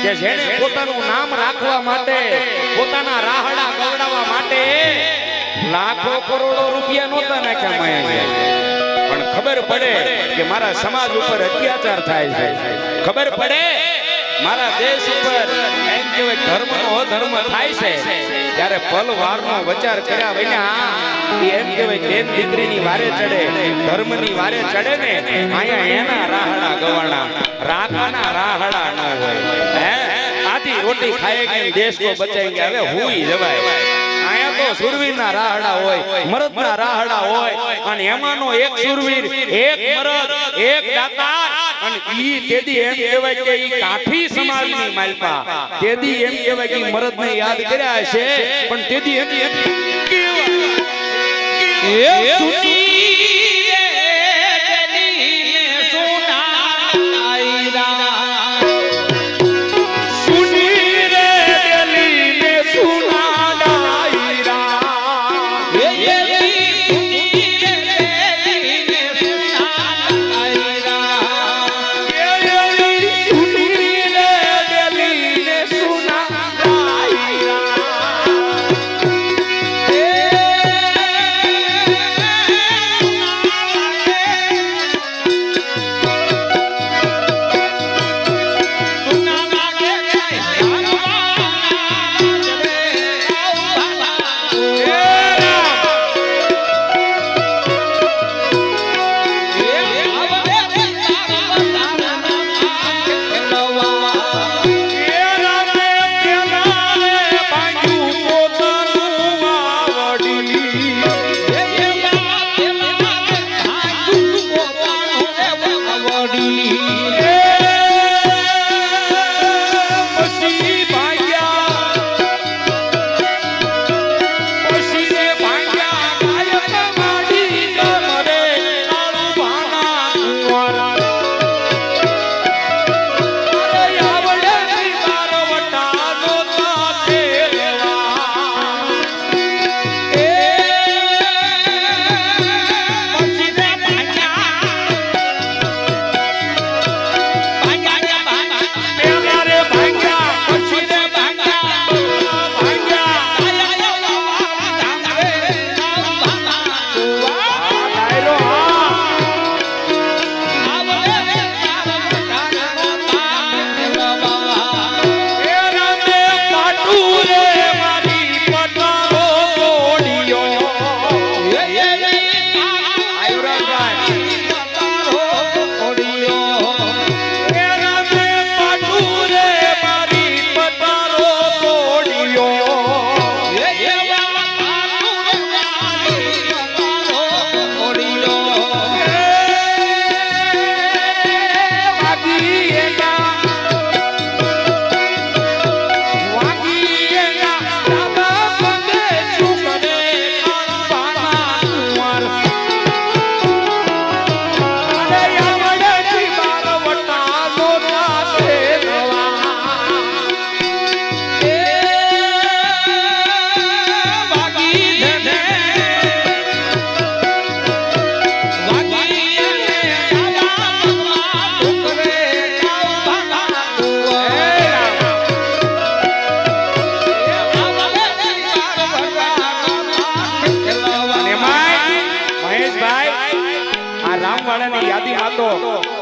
કે જેને પોતાનું નામ રાખવા માટે પોતાના રાહડા ગવડાવવા માટે લાખો કરોડો રૂપિયા નહોતા નાખ્યા માયા પણ ખબર પડે કે મારા સમાજ ઉપર અત્યાચાર થાય છે ખબર પડે મારા દેશ ઉપર એમ કહેવાય ધર્મનો અધર્મ થાય છે ત્યારે પલવારનો વિચાર કર્યા વિના એમ કહેવાય બેન દીકરીની વારે ચડે ધર્મની વારે ચડે ને આયા એના રાહડા ગવાણા રાધાના રાહડા ન હોય હે આધી રોટી ખાएंगे देश को बचाएंगे હવે હુઈ જવાય આયા તો સુરવીરના રાહડા હોય મરદના રાહડા હોય અને એમાંનો એક સુરવીર એક મરદ એક દાતાર અને ઈ તેદી એમ કહેવાય કે ઈ કાઠી સમાજની માલપા તેદી એમ કહેવાય કે મરદને યાદ કર્યા છે પણ તેદી એમ કેવા સુની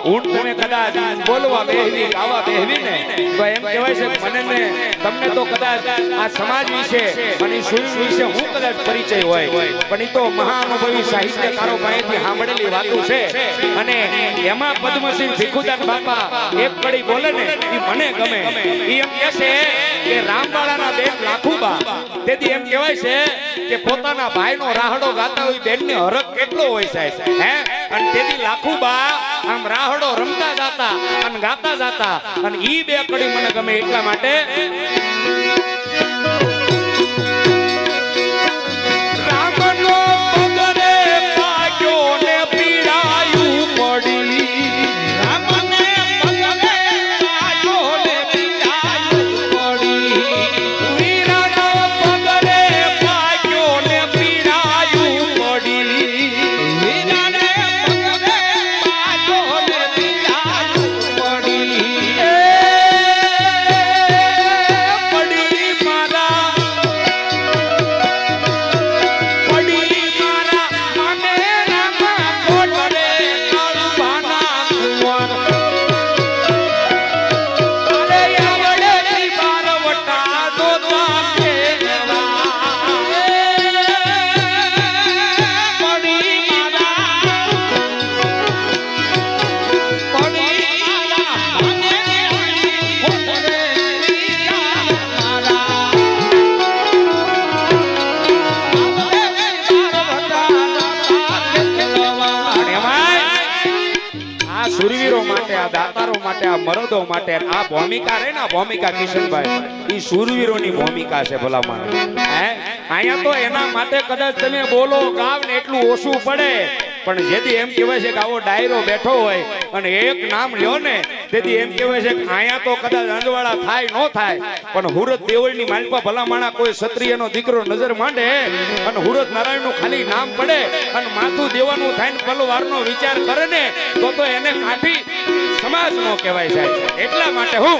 ઊંટ તમે કદાચ બોલવા બેહવી ગાવા બેહવી ને તો એમ કહેવાય છે મને ને તમને તો કદાચ આ સમાજ વિશે અને સુર વિશે હું કદાચ પરિચય હોય પણ ઈ તો મહાનુભાવી સાહિત્યકારો પાસેથી સાંભળેલી વાતો છે અને એમાં પદ્મશ્રી ભીખુદાન બાપા એક કડી બોલે ને ઈ મને ગમે ઈ એમ કહે છે કે રામવાળાના બેન લાખુબા તેથી એમ કહેવાય છે કે પોતાના ભાઈનો રાહડો ગાતા હોય બેનને હરખ કેટલો હોય સાહેબ હે અને તેથી લાખુબા આમ રાહડો રમતા જાતા અને ગાતા જાતા અને ઈ બે કડી મને ગમે એટલા માટે રામનો પગરે પાગ્યો ને પીડાયું પડી રામને પગરે પાગ્યો ને પીડાયું પડી વીરાનો પગરે પાગ્યો ને પીડાયું પડી વીરાને પગરે પાગ્યો ને પીડાયું પડી આ સુરવીરો માટે, આ દાતારો માટે, આ મરદો માટે આ ભૂમિકા રે ને, ભૂમિકા કિશનભાઈ ઈ સુરવીરોની ભૂમિકા છે ભલા માણસ. હે અહીંયા તો એના માટે કદાચ તમે બોલો ગાવ ને એટલું ઓછું પડે, પણ જેથી એમ કહેવાય છે કે આવો ડાયરો બેઠો હોય અને એક નામ લ્યો ને, તેથી એમ કહેવાય છે કે અહીંયા તો કદાચ અંજવાળા થાય ન થાય, પણ હુરત દેવળની માલપા ભલા માણા કોઈ ક્ષત્રિયનો દીકરો નજર માંડે અને હુરત નારાયણનું ખાલી નામ પડે અને માથું દેવાનું થાય ને પલવારનો વિચાર કરે ને, તો એને કાઠી સમાજ નો કહેવાય સાહેબ. એટલા માટે હું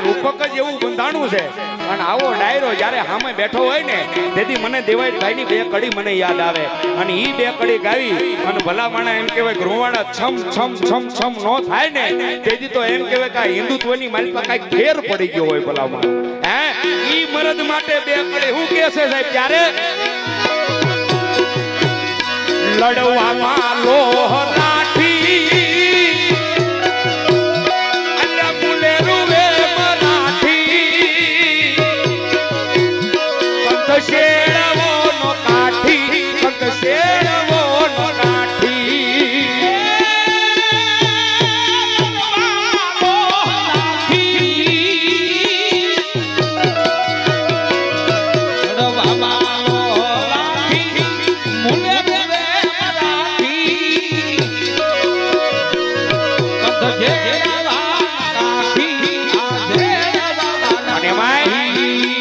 રૂપક જ એવું બંધાણું છે અને આવો ડાયરો જ્યારે સામે બેઠો હોય ને, તેથી મને દેવાયતભાઈની બે કડી મને યાદ આવે અને ઈ બે કડી ગાવી અને ભલા માણા એમ કહેવાય રૂવાડા છમ છમ છમ છમ નો થાય ને, તેથી તો એમ કહેવાય કે હિન્દુત્વની માલિકા કઈક ફેર પડી ગયો હોય ભલા માણા. હે ઈ મરદ માટે બે કડી હું કે છે સાહેબ, ત્યારે લડવામાં લોહ લાઠી શેરવો નો કાઠી, કંત શેરવો નો કાઠી,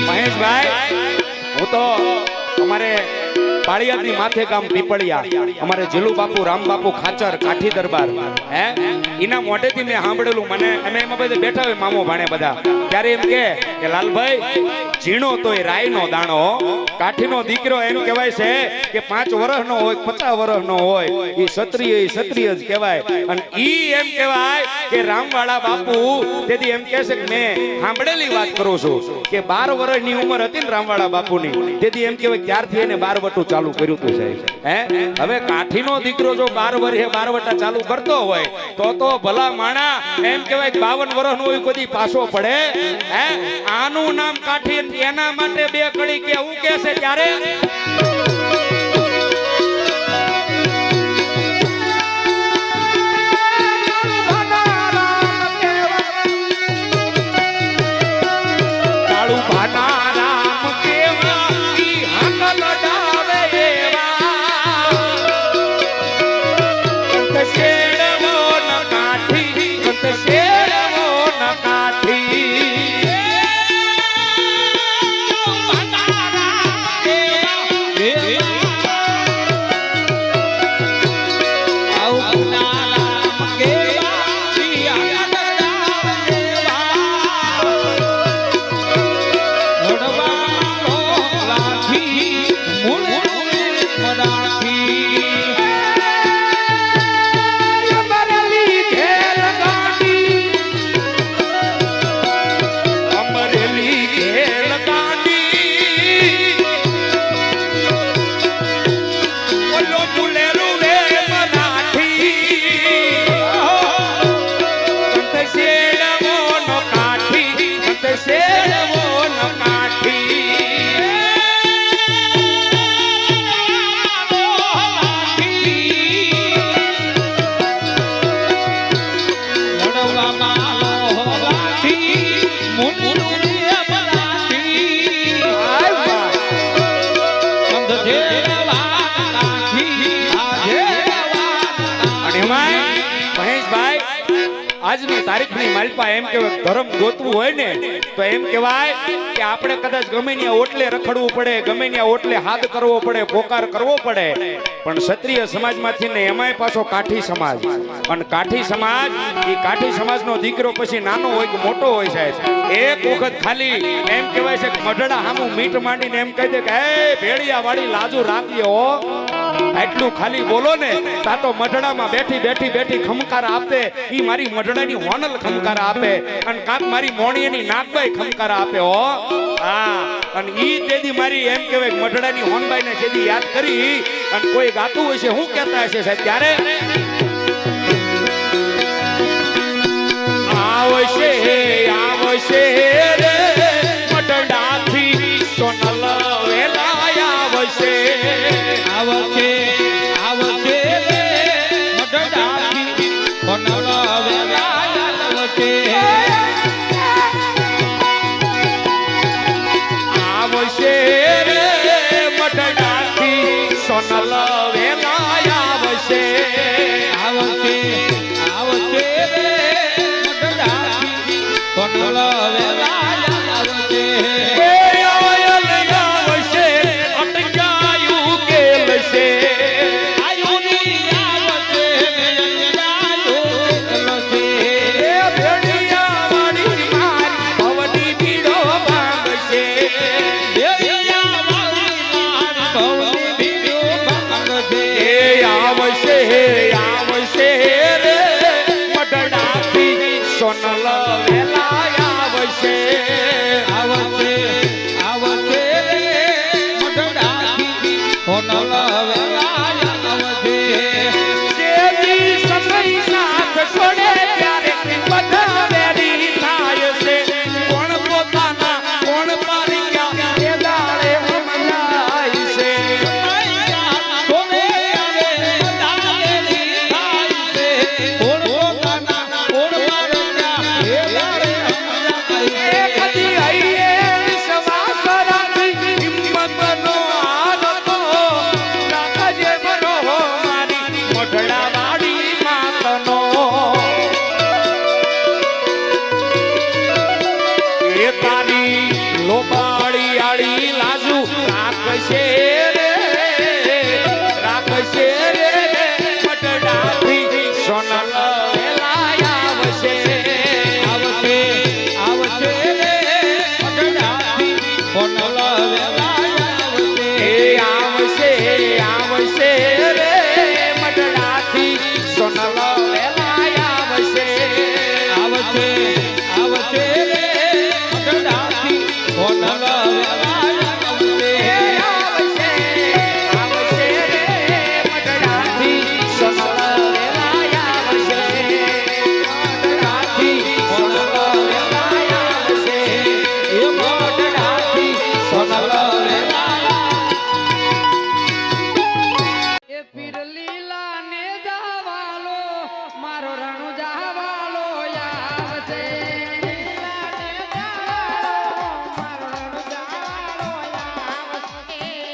મહેશભાઈ હું તો અમારે પાળિયાદની માથે ગામ પીપળિયા અમારે જીલુ બાપુ રામ બાપુ ખાચર કાઠી દરબાર હે ઈના મોઢેથી મેં સાંભળેલું મને અમે એમાં બધા બેઠા હોય મામો ભાણે બધા ત્યારે એમ કે લાલભાઈ ઝીણો તોય રાયનો દાણો કાઠીનો દીકરો એમ કહેવાય છે કે 5 વર્ષનો હોય 50 વર્ષનો હોય ઈ ક્ષત્રિય જ કહેવાય અને ઈ એમ કહેવાય કે રામવાળા બાપુ તેથી એમ કહે છે કે મેં સાંભળેલી વાત કરું છું કે 12 વર્ષની ઉંમર હતી ને રામવાળા બાપુની તેથી એમ કહેવાય ત્યારથી એને 12 વટું ચાલુ કર્યું હતું સાહેબ હે હવે કાઠીનો દીકરો જો 12 વર્ષે 12 વટા ચાલુ કરતો હોય તો ભલા માણા એમ કહેવાય 52 વર્ષનો હોય કોઈ પાછો પડે હે આનું નામ કાઠી એના માટે બે કડી કે હું કહે છે ત્યારે આજની તારીખની માલપા એમ કહેવાય ધર્મ ગોતવું હોય ને તો એમ કહેવાય કે આપણે કદાચ ગમે ત્યાં ઓટલે રખડવું પડે ગમે ત્યાં ઓટલે હાથ કરવો પડે પોકાર કરવો પડે પણ ક્ષત્રિય સમાજમાંથી ને એમાંય પાછો કાઠી સમાજ અને કાઠી સમાજ એ કાઠી સમાજનો દીકરો પછી નાનો હોય કે મોટો હોય સાહેબ એક વખત ખાલી એમ કહેવાય છે કે મઢડા હામું મીટ માંડીને એમ કહી દે કે એ ભેડિયા વાળી લાજુ રાખજો એટલું ખાલી બોલો ને તા તો મઢડામાં બેઠી ખમકાર આપે ઈ મારી મઢડાની હોનલ ખમકાર આપે અને કાક મારી મોણીની નાગબાઈ ખમકાર આપે હો હા અને ઈ તેદી મારી એમ કહેવાય મઢડાની હોનબાઈ ને જેદી યાદ કરી અને કોઈ ગાતું હશે શું કહેતા હશે સાહેબ ત્યારે આવશે રે મઢડાથી સોનલ વેલા આવશે આવશે રે મઢડાથી સોનલ વેલા આવશે આવશે રે મઢડાથી સોનલ વેલા આવશે આવશે રે મઢડાથી સોનલ વેલા આવશે સોનલ વેલા આવશે